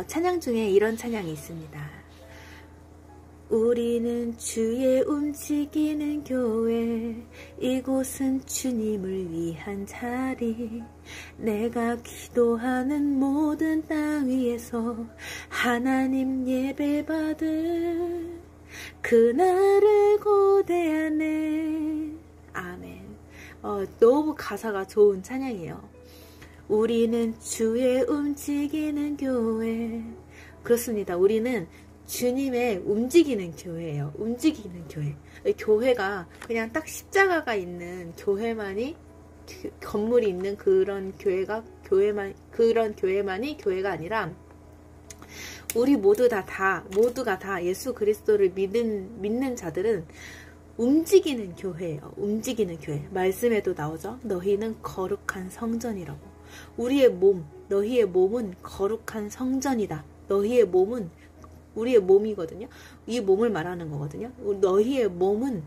찬양 중에 이런 찬양이 있습니다. 우리는 주의 움직이는 교회, 이곳은 주님을 위한 자리, 내가 기도하는 모든 땅 위에서 하나님 예배받을 그날을 고대하네. 아멘. 너무 가사가 좋은 찬양이에요. 우리는 주의 움직이는 교회. 그렇습니다. 우리는 주님의 움직이는 교회예요. 움직이는 교회. 교회가 그냥 딱 십자가가 있는 교회만이, 건물이 있는 그런 그런 교회만이 교회가 아니라, 우리 모두가 다 예수 그리스도를 믿는 자들은 움직이는 교회예요. 움직이는 교회. 말씀에도 나오죠. 너희는 거룩한 성전이라고. 너희의 몸은 거룩한 성전이다. 너희의 몸은 우리의 몸이거든요. 이 몸을 말하는 거거든요. 너희의 몸은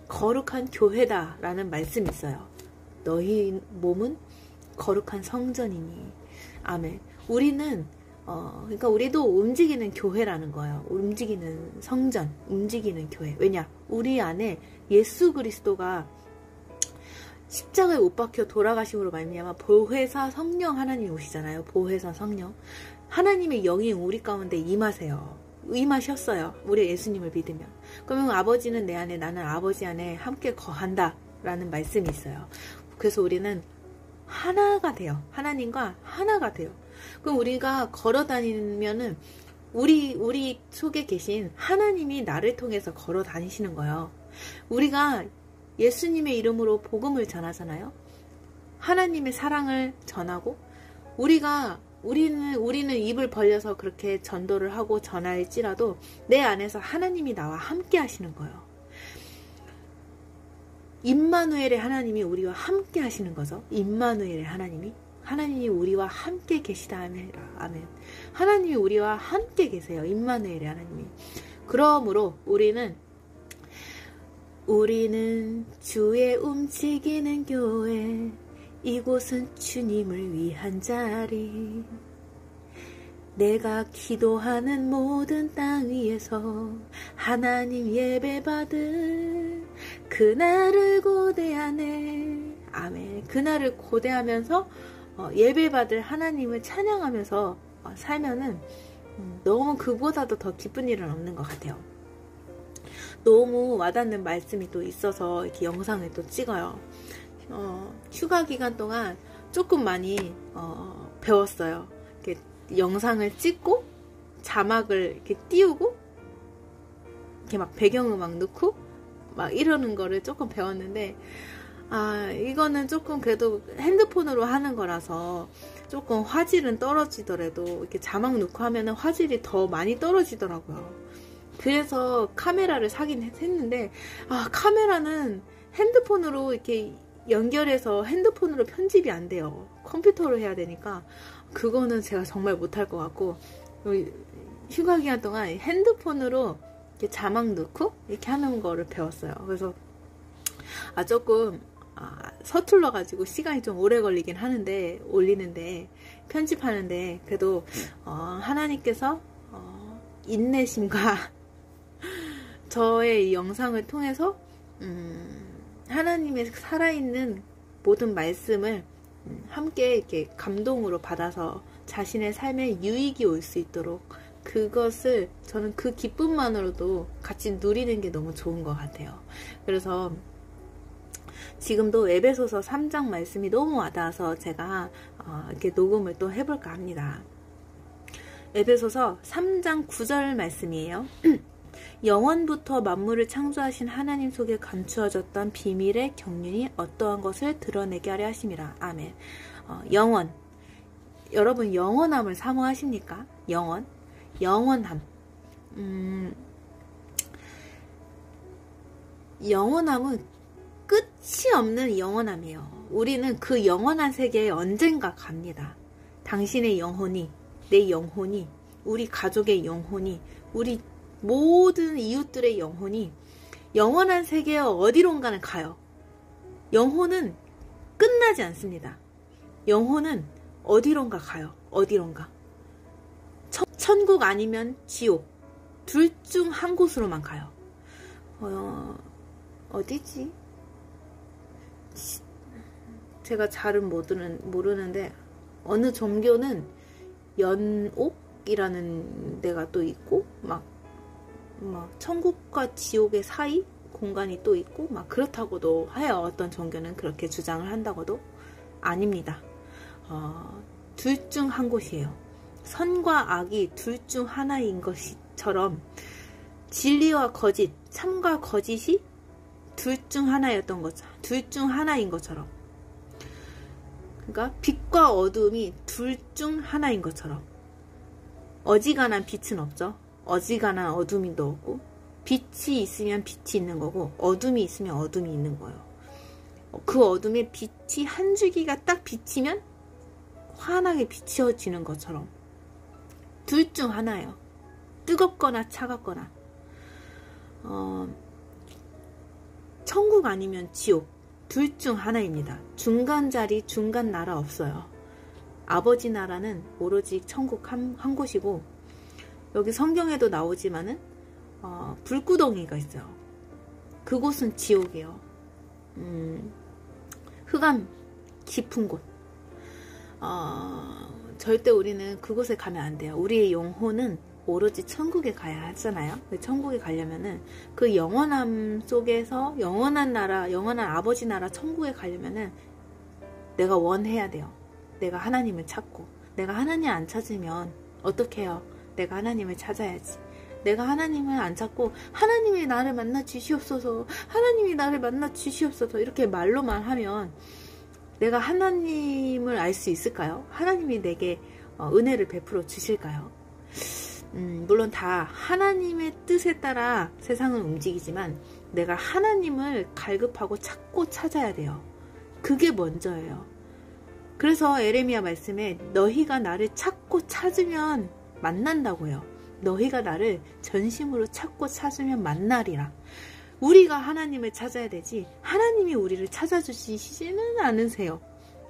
거룩한 교회다 라는 말씀이 있어요. 너희 몸은 거룩한 성전이니. 아멘. 우리는 그러니까 우리도 움직이는 교회라는 거예요. 움직이는 성전, 움직이는 교회. 왜냐? 우리 안에 예수 그리스도가 십자가에 못 박혀 돌아가심으로 말미암아 보혜사 성령 하나님이 오시잖아요. 보혜사 성령. 하나님의 영이 우리 가운데 임하셨어요. 우리 예수님을 믿으면. 그러면 아버지는 내 안에, 나는 아버지 안에 함께 거한다 라는 말씀이 있어요. 그래서 우리는 하나가 돼요. 하나님과 하나가 돼요. 그럼 우리가 걸어 다니면은 우리 속에 계신 하나님이 나를 통해서 걸어 다니시는 거예요. 우리가 예수님의 이름으로 복음을 전하잖아요. 하나님의 사랑을 전하고, 우리는 입을 벌려서 그렇게 전도를 하고 전할지라도 내 안에서 하나님이 나와 함께 하시는 거예요. 임마누엘의 하나님이 우리와 함께 하시는 거죠. 임마누엘의 하나님이 우리와 함께 계시다. 아멘. 하나님이 우리와 함께 계세요. 임마누엘의 하나님이. 그러므로 우리는 주의 움직이는 교회, 이곳은 주님을 위한 자리, 내가 기도하는 모든 땅 위에서 하나님 예배받을 그날을 고대하네. 아멘. 그날을 고대하면서 예배받을 하나님을 찬양하면서 살면은 너무 그보다도 더 기쁜 일은 없는 것 같아요. 너무 와닿는 말씀이 또 있어서 이렇게 영상을 또 찍어요. 휴가 기간 동안 조금 많이 배웠어요. 이렇게 영상을 찍고 자막을 이렇게 띄우고 이렇게 막 배경음악 넣고 막 이러는 거를 조금 배웠는데, 이거는 조금 그래도 핸드폰으로 하는 거라서 조금 화질은 떨어지더라도 이렇게 자막 넣고 하면은 화질이 더 많이 떨어지더라고요. 그래서 카메라를 사긴 했는데, 카메라는 핸드폰으로 이렇게 연결해서 핸드폰으로 편집이 안 돼요. 컴퓨터로 해야 되니까 그거는 제가 정말 못할 것 같고, 휴가 기간 동안 핸드폰으로 이렇게 자막 넣고 이렇게 하는 거를 배웠어요. 그래서 조금 서툴러가지고 시간이 좀 오래 걸리긴 하는데, 올리는데, 편집하는데, 그래도 하나님께서 인내심과 저의 이 영상을 통해서 하나님의 살아있는 모든 말씀을 함께 이렇게 감동으로 받아서 자신의 삶에 유익이 올 수 있도록, 그것을 저는 그 기쁨만으로도 같이 누리는 게 너무 좋은 것 같아요. 그래서 지금도 에베소서 3장 말씀이 너무 와닿아서 제가 이렇게 녹음을 또 해볼까 합니다. 에베소서 3장 9절 말씀이에요. 영원부터 만물을 창조하신 하나님 속에 감추어졌던 비밀의 경륜이 어떠한 것을 드러내게 하려 하심이라. 아멘. 영원. 여러분 영원함을 사모하십니까? 영원함. 영원함은 끝이 없는 영원함이에요. 우리는 그 영원한 세계에 언젠가 갑니다. 당신의 영혼이, 내 영혼이, 우리 가족의 영혼이, 우리 모든 이웃들의 영혼이 영원한 세계에 어디론가는 가요. 영혼은 끝나지 않습니다. 영혼은 어디론가 가요. 어디론가. 천국 아니면 지옥. 둘 중 한 곳으로만 가요. 어디지? 제가 잘은 모르는데 어느 종교는 연옥이라는 데가 또 있고 막 천국과 지옥의 사이 공간이 또 있고 막 그렇다고도 해요. 어떤 종교는 그렇게 주장을 한다고도. 아닙니다. 둘 중 한 곳이에요. 선과 악이 둘 중 하나인 것처럼 진리와 거짓, 참과 거짓이 둘 중 하나였던 거죠. 둘 중 하나인 것처럼. 그러니까 빛과 어둠이 둘 중 하나인 것처럼. 어지간한 빛은 없죠. 어지간한 어둠도 없고, 빛이 있으면 빛이 있는 거고 어둠이 있으면 어둠이 있는 거예요. 그 어둠에 빛이 한 줄기가 딱 비치면 환하게 비춰지는 것처럼 둘 중 하나예요. 뜨겁거나 차갑거나. 천국 아니면 지옥. 둘 중 하나입니다. 중간 자리, 중간 나라 없어요. 아버지 나라는 오로지 천국 한 곳이고, 여기 성경에도 나오지만은 불구덩이가 있어요. 그곳은 지옥이에요. 흑암 깊은 곳. 절대 우리는 그곳에 가면 안 돼요. 우리의 영혼은 오로지 천국에 가야 하잖아요. 천국에 가려면은 그 영원함 속에서 영원한 나라, 영원한 아버지 나라 천국에 가려면은 내가 원해야 돼요. 내가 하나님을 찾고. 내가 하나님 안 찾으면 어떻게 해요? 내가 하나님을 찾아야지. 내가 하나님을 안 찾고 하나님이 나를 만나 주시옵소서, 하나님이 나를 만나 주시옵소서 이렇게 말로만 하면 내가 하나님을 알 수 있을까요? 하나님이 내게 은혜를 베풀어 주실까요? 물론 다 하나님의 뜻에 따라 세상은 움직이지만 내가 하나님을 갈급하고 찾고 찾아야 돼요. 그게 먼저예요. 그래서 에레미야 말씀에 너희가 나를 찾고 찾으면 만난다고요. 너희가 나를 전심으로 찾고 찾으면 만나리라. 우리가 하나님을 찾아야 되지 하나님이 우리를 찾아주시지는 않으세요.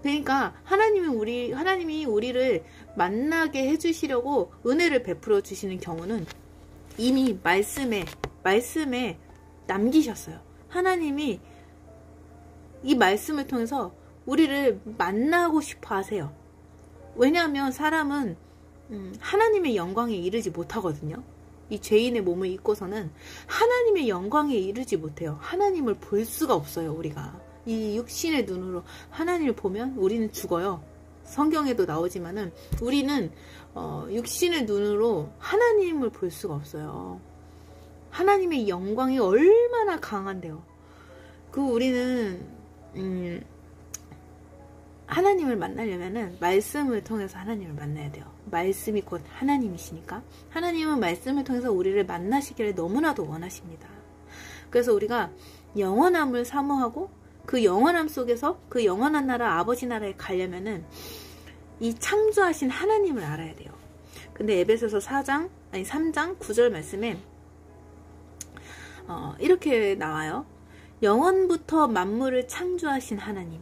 그러니까 하나님이 우리를 만나게 해주시려고 은혜를 베풀어 주시는 경우는 이미 말씀에 남기셨어요. 하나님이 이 말씀을 통해서 우리를 만나고 싶어 하세요. 왜냐하면 사람은 하나님의 영광에 이르지 못하거든요. 이 죄인의 몸을 입고서는 하나님의 영광에 이르지 못해요. 하나님을 볼 수가 없어요. 우리가 이 육신의 눈으로 하나님을 보면 우리는 죽어요. 성경에도 나오지만은 우리는 육신의 눈으로 하나님을 볼 수가 없어요. 하나님의 영광이 얼마나 강한데요. 우리는 하나님을 만나려면은 말씀을 통해서 하나님을 만나야 돼요. 말씀이 곧 하나님이시니까. 하나님은 말씀을 통해서 우리를 만나시기를 너무나도 원하십니다. 그래서 우리가 영원함을 사모하고 그 영원함 속에서 그 영원한 나라 아버지 나라에 가려면은 이 창조하신 하나님을 알아야 돼요. 근데 에베소서 3장 9절 말씀에 이렇게 나와요. 영원부터 만물을 창조하신 하나님,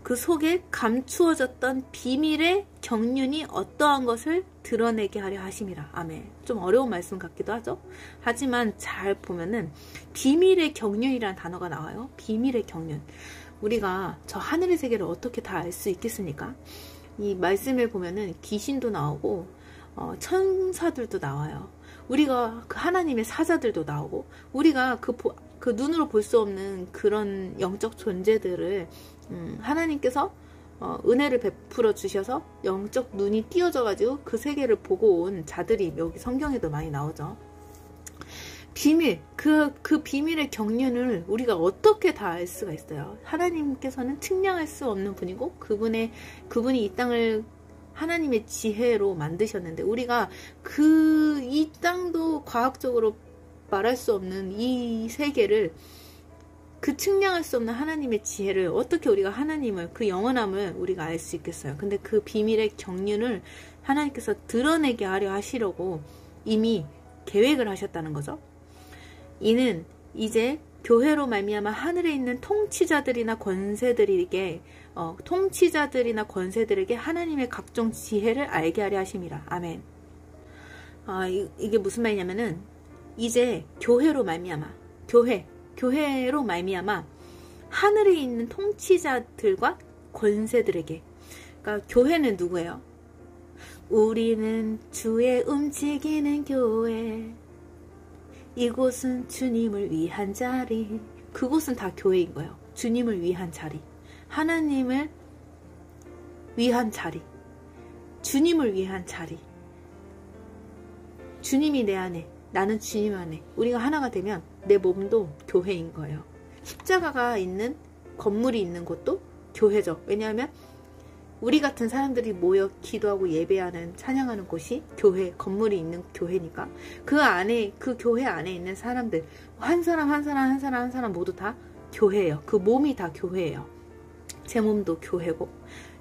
그 속에 감추어졌던 비밀의 경륜이 어떠한 것을 드러내게 하려 하심이라. 아멘. 좀 어려운 말씀 같기도 하죠. 하지만 잘 보면은 비밀의 경륜이라는 단어가 나와요. 비밀의 경륜. 우리가 저 하늘의 세계를 어떻게 다 알 수 있겠습니까? 이 말씀을 보면은 귀신도 나오고 천사들도 나와요. 우리가 그 하나님의 사자들도 나오고, 우리가 그 눈으로 볼 수 없는 그런 영적 존재들을 하나님께서 은혜를 베풀어 주셔서 영적 눈이 띄어져 가지고 그 세계를 보고 온 자들이 여기 성경에도 많이 나오죠. 비밀, 그 비밀의 경륜을 우리가 어떻게 다 알 수가 있어요. 하나님께서는 측량할 수 없는 분이고 그분이 이 땅을 하나님의 지혜로 만드셨는데, 우리가 이 땅도 과학적으로 말할 수 없는 이 세계를, 그 측량할 수 없는 하나님의 지혜를 어떻게 우리가 하나님을, 그 영원함을 우리가 알 수 있겠어요. 근데 그 비밀의 경륜을 하나님께서 드러내게 하려 하시려고 이미 계획을 하셨다는 거죠. 이는 이제 교회로 말미암아 하늘에 있는 통치자들이나 권세들에게 하나님의 각종 지혜를 알게 하려 하심이라. 아멘. 이게 무슨 말이냐면은 이제 교회로 말미암아 교회로 말미암아 하늘에 있는 통치자들과 권세들에게, 그러니까 교회는 누구예요? 우리는 주의 움직이는 교회, 이곳은 주님을 위한 자리. 그곳은 다 교회인 거예요. 주님을 위한 자리, 하나님을 위한 자리, 주님을 위한 자리. 주님이 내 안에, 나는 주님 안에, 우리가 하나가 되면 내 몸도 교회인 거예요. 십자가가 있는 건물이 있는 곳도 교회죠. 왜냐하면 우리 같은 사람들이 모여 기도하고 예배하는, 찬양하는 곳이 교회, 건물이 있는 교회니까 그 안에, 그 교회 안에 있는 사람들, 한 사람 모두 다 교회예요. 그 몸이 다 교회예요. 제 몸도 교회고,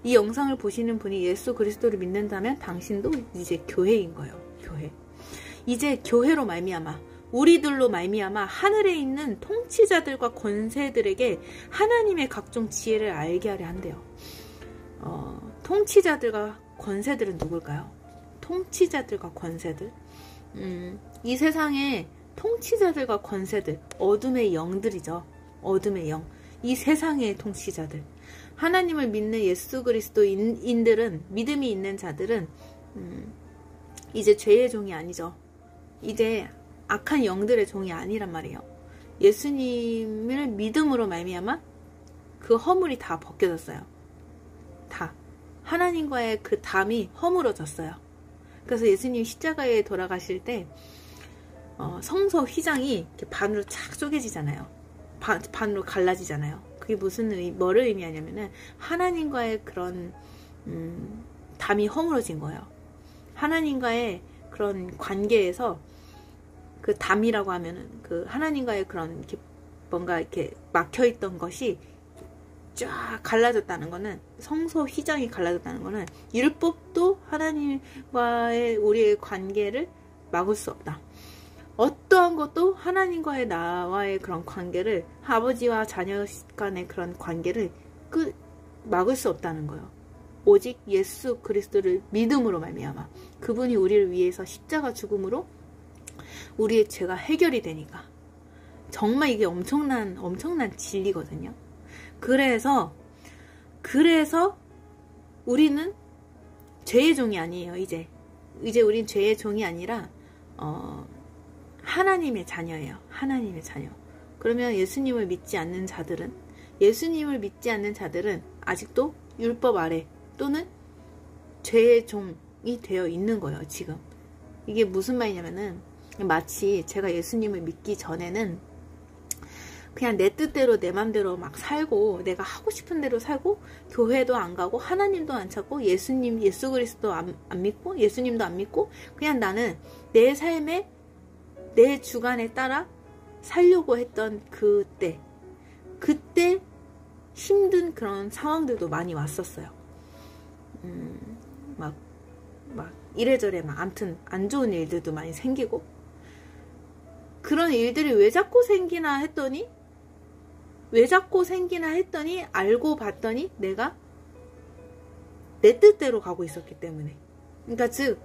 이 영상을 보시는 분이 예수 그리스도를 믿는다면 당신도 이제 교회인 거예요. 교회. 이제 교회로 말미암아, 우리들로 말미암아 하늘에 있는 통치자들과 권세들에게 하나님의 각종 지혜를 알게 하려 한대요. 통치자들과 권세들은 누굴까요? 통치자들과 권세들, 이 세상의 통치자들과 권세들, 어둠의 영들이죠. 어둠의 영, 이 세상의 통치자들. 하나님을 믿는 예수 그리스도인들은, 믿음이 있는 자들은 이제 죄의 종이 아니죠. 이제 악한 영들의 종이 아니란 말이에요. 예수님을 믿음으로 말미암아 그 허물이 다 벗겨졌어요. 다. 하나님과의 그 담이 허물어졌어요. 그래서 예수님 십자가에 돌아가실 때 성서 휘장이 이렇게 반으로 착 쪼개지잖아요. 반으로 갈라지잖아요. 그게 뭐를 의미하냐면은 하나님과의 그런 담이 허물어진 거예요. 하나님과의 그런 관계에서 그 담이라고 하면은 그 하나님과의 그런 이렇게 뭔가 이렇게 막혀있던 것이 쫙 갈라졌다는 거는, 성소 휘장이 갈라졌다는 거는 율법도 하나님과의 우리의 관계를 막을 수 없다. 어떠한 것도 하나님과의 나와의 그런 관계를, 아버지와 자녀 간의 그런 관계를 막을 수 없다는 거예요. 오직 예수 그리스도를 믿음으로 말미암아, 그분이 우리를 위해서 십자가 죽음으로 우리의 죄가 해결이 되니까. 정말 이게 엄청난 진리거든요. 그래서 우리는 죄의 종이 아니에요. 이제 우린 죄의 종이 아니라 하나님의 자녀예요. 하나님의 자녀. 그러면 예수님을 믿지 않는 자들은 아직도 율법 아래 또는 죄의 종이 되어 있는 거예요. 지금 이게 무슨 말이냐면은, 마치 제가 예수님을 믿기 전에는 그냥 내 뜻대로 내 맘대로 막 살고, 내가 하고 싶은 대로 살고, 교회도 안 가고, 하나님도 안 찾고, 예수 그리스도 안 믿고, 예수님도 안 믿고, 그냥 나는 내 삶에, 내 주관에 따라 살려고 했던 그때 힘든 그런 상황들도 많이 왔었어요. 막 이래저래 아무튼 안 좋은 일들도 많이 생기고, 그런 일들이 왜 자꾸 생기나 했더니 알고 봤더니 내가 내 뜻대로 가고 있었기 때문에. 그러니까 즉,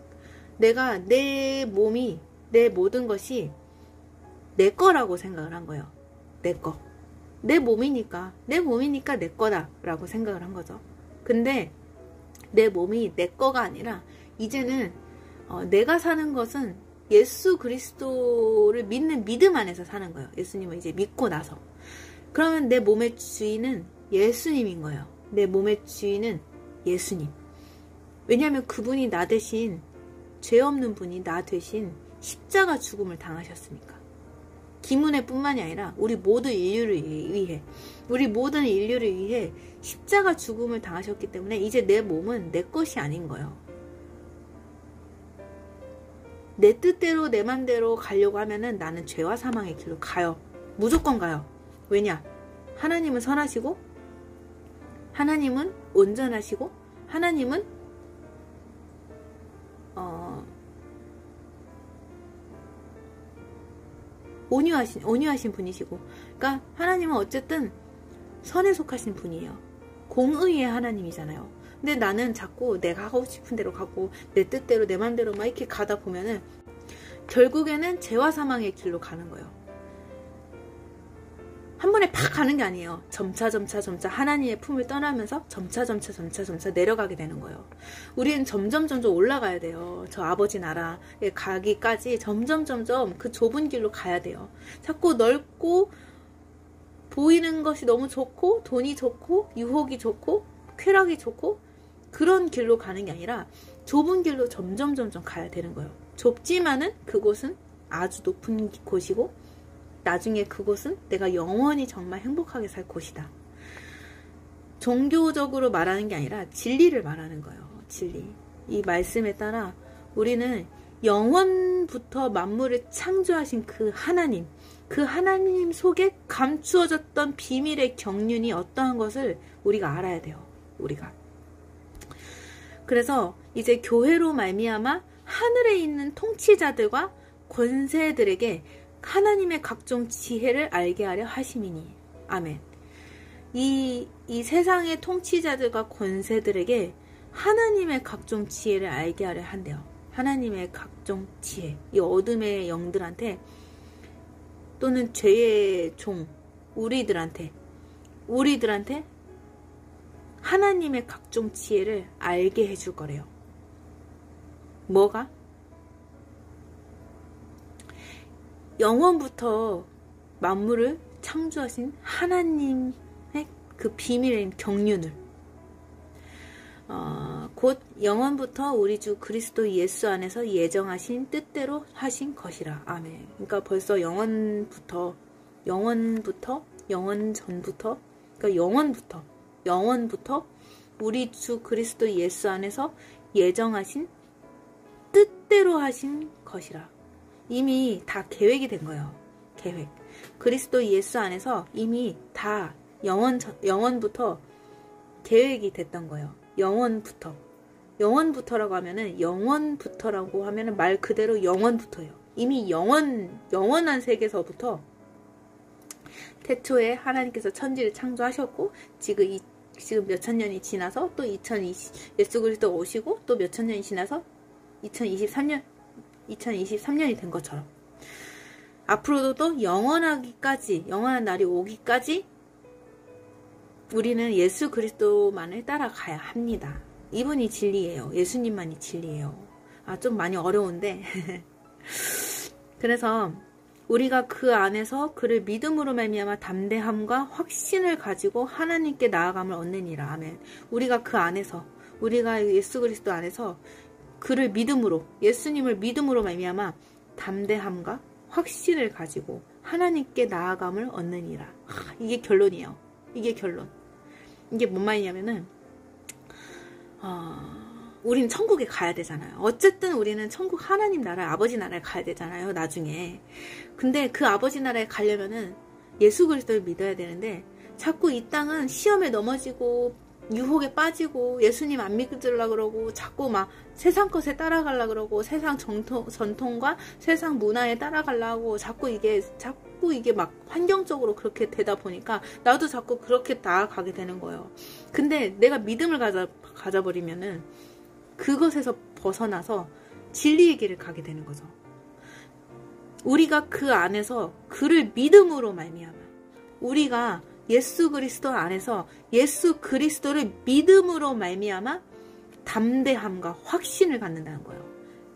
내가 내 몸이, 내 모든 것이 내 거라고 생각을 한 거예요. 내 거. 내 몸이니까 내 거다 라고 생각을 한 거죠. 근데 내 몸이 내 거가 아니라 이제는 내가 사는 것은 예수 그리스도를 믿는 믿음 안에서 사는 거예요. 예수님을 이제 믿고 나서. 그러면 내 몸의 주인은 예수님인 거예요. 내 몸의 주인은 예수님. 왜냐하면 그분이 나 대신, 죄 없는 분이 나 대신 십자가 죽음을 당하셨으니까. 기문회 뿐만이 아니라 우리 모든 인류를 위해 십자가 죽음을 당하셨기 때문에 이제 내 몸은 내 것이 아닌 거예요. 내 뜻대로 내 맘대로 가려고 하면은 나는 죄와 사망의 길로 가요. 무조건 가요. 왜냐? 하나님은 선하시고, 하나님은 온전하시고, 하나님은 온유하신 분이시고, 그러니까 하나님은 어쨌든 선에 속하신 분이에요. 공의의 하나님이잖아요. 근데 나는 자꾸 내가 하고 싶은 대로 가고 내 뜻대로 내 맘대로 막 이렇게 가다 보면은 결국에는 죄와 사망의 길로 가는 거예요. 한 번에 팍 가는 게 아니에요. 점차 하나님의 품을 떠나면서 점차 내려가게 되는 거예요. 우리는 점점 올라가야 돼요. 저 아버지 나라에 가기까지 점점 그 좁은 길로 가야 돼요. 자꾸 넓고 보이는 것이 너무 좋고 돈이 좋고 유혹이 좋고 쾌락이 좋고 그런 길로 가는 게 아니라 좁은 길로 점점 가야 되는 거예요. 좁지만은 그곳은 아주 높은 곳이고 나중에 그곳은 내가 영원히 정말 행복하게 살 곳이다. 종교적으로 말하는 게 아니라 진리를 말하는 거예요. 진리. 이 말씀에 따라 우리는 영원부터 만물을 창조하신 그 하나님 속에 감추어졌던 비밀의 경륜이 어떠한 것을 우리가 알아야 돼요. 우리가. 그래서 이제 교회로 말미암아 하늘에 있는 통치자들과 권세들에게 하나님의 각종 지혜를 알게 하려 하심이니. 아멘. 이 세상의 통치자들과 권세들에게 하나님의 각종 지혜를 알게 하려 한대요. 하나님의 각종 지혜. 이 어둠의 영들한테 또는 죄의 종 우리들한테 하나님의 각종 지혜를 알게 해줄 거래요. 뭐가? 영원부터 만물을 창조하신 하나님의 그 비밀의 경륜을 곧 영원부터 우리 주 그리스도 예수 안에서 예정하신 뜻대로 하신 것이라. 아멘. 그러니까 벌써 영원 전부터 그러니까 영원부터 우리 주 그리스도 예수 안에서 예정하신 뜻대로 하신 것이라. 이미 다 계획이 된 거예요. 계획. 그리스도 예수 안에서 이미 다 영원부터 계획이 됐던 거예요. 영원부터라고 하면은 말 그대로 영원부터예요. 이미 영원한 세계에서부터 태초에 하나님께서 천지를 창조하셨고 지금 몇천 년이 지나서 또 예수 그리스도 오시고 또 몇천 년이 지나서 2023년이 된 것처럼 앞으로도 또 영원한 날이 오기까지 우리는 예수 그리스도만을 따라가야 합니다. 이분이 진리예요. 예수님만이 진리예요. 좀 많이 어려운데 그래서 우리가 그 안에서 그를 믿음으로 말미암아 담대함과 확신을 가지고 하나님께 나아감을 얻느니라. 아멘. 우리가 그 안에서 우리가 예수 그리스도 안에서 그를 믿음으로 예수님을 믿음으로 말미암아 담대함과 확신을 가지고 하나님께 나아감을 얻느니라. 이게 결론이에요. 이게 결론. 이게 뭔 말이냐면은 우린 천국에 가야 되잖아요. 어쨌든 우리는 천국 하나님 나라 아버지 나라에 가야 되잖아요. 나중에. 근데 그 아버지 나라에 가려면은 예수 그리스도를 믿어야 되는데 자꾸 이 땅은 시험에 넘어지고 유혹에 빠지고 예수님 안 믿으려고 그러고 자꾸 막 세상 것에 따라가려고 그러고 세상 전통과 세상 문화에 따라가려고 자꾸 이게 막 환경적으로 그렇게 되다 보니까 나도 자꾸 그렇게 나아가게 되는 거예요. 근데 내가 믿음을 가져버리면은 그것에서 벗어나서 진리의 길을 가게 되는 거죠. 우리가 그 안에서 그를 믿음으로 말미암아 우리가 예수 그리스도 안에서 예수 그리스도를 믿음으로 말미암아 담대함과 확신을 갖는다는 거예요.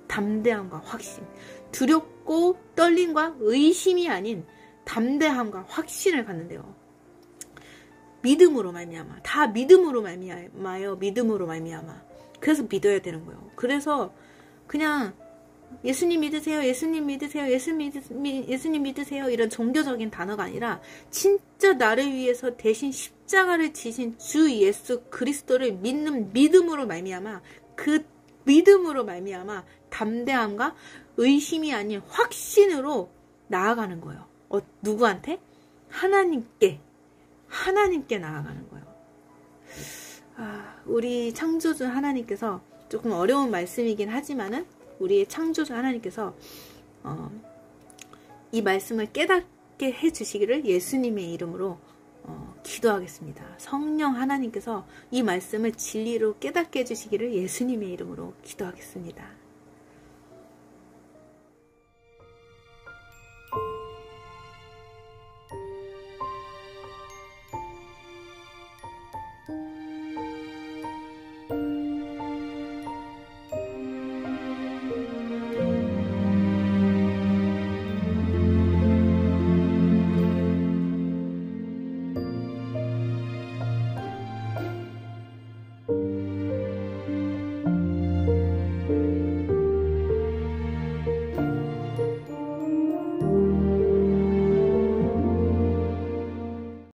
담대함과 확신. 두렵고 떨림과 의심이 아닌 담대함과 확신을 갖는데요. 믿음으로 말미암아. 다 믿음으로 말미암아요. 믿음으로 말미암아. 그래서 믿어야 되는 거예요. 그래서 그냥 예수님 믿으세요. 예수님 믿으세요. 예수님 믿으세요. 이런 종교적인 단어가 아니라 진짜 나를 위해서 대신 십자가를 지신 주 예수 그리스도를 믿는 믿음으로 말미암아 그 믿음으로 말미암아 담대함과 의심이 아닌 확신으로 나아가는 거예요. 누구한테? 하나님께 나아가는 거예요. 우리 창조주 하나님께서 조금 어려운 말씀이긴 하지만은 우리의 창조주 하나님께서 이 말씀을 깨닫게 해주시기를 예수님의 이름으로 기도하겠습니다. 성령 하나님께서 이 말씀을 진리로 깨닫게 해주시기를 예수님의 이름으로 기도하겠습니다.